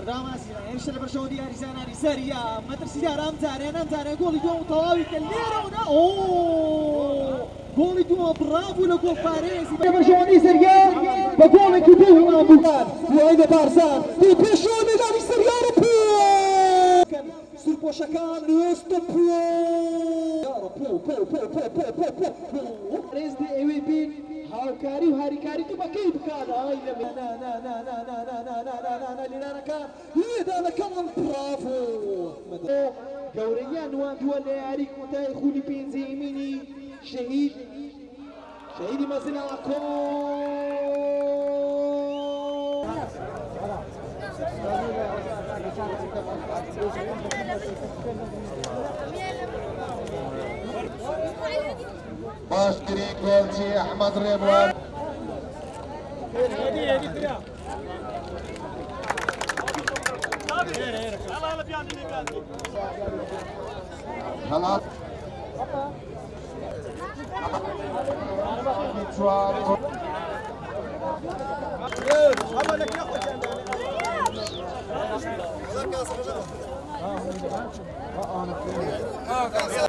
راماسیرا هێشتا لە بەرژەوەندی یاریزانانی سەریا مەترسیدار ئەم گۆڵی دووەم تەواوی کە لێرەوەدا گۆڵی دووەم بڕاو لە گۆڵ پارێزی لە بەرژەوەندی سەریا بە گۆڵێکی دووهمان بووکان وایدە بارزان دوو پێشەوە لەدانی سەریا و سوورپۆشەکان وێستە ڕێزدە ئێوەی بین هاوکاری و هاریکاری تو بەکەی بکات لێرانەکە لێدانەکەم پرافۆ گەورەیان نواندووە لە یاری کۆتای خولی پێنجەمینی شەهیدی مەزناوەکۆ باشترین گۆڵچی ئەحمەد ڕێبوار خلاص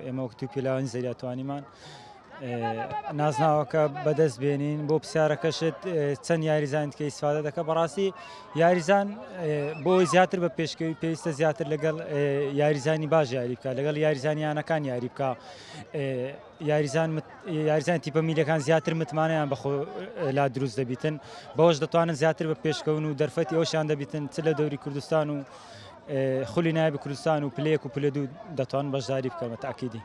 ئێمە وەکتی پێلاوانی زەریاتوانیمان نازناوەکە بەدەست بێنین بۆ پرسیارەکەشت چەند یاریزان کە ئیسفادە دەکە بەڕاستی یاریزان بۆ زیاتر بە پێشکەوی پێویستە زیاتر لەگەڵ یاریزانی باش یاری بکە لەگەڵ یاریزانیانەکان یاری بکە یاریزان تیپە میلەکان زیاتر متمانەیان بەخۆ لا دروست دەبیتن بەوەش دەتوانن زیاتر بە پێشکەون و دەرفەتی ئەوشان دەبیتن چ لە دەوری کوردستان و خولی نایب کوردستان و پلەیەک و پلە دوو دەتوان بەشداری بکەمە تاکیدی.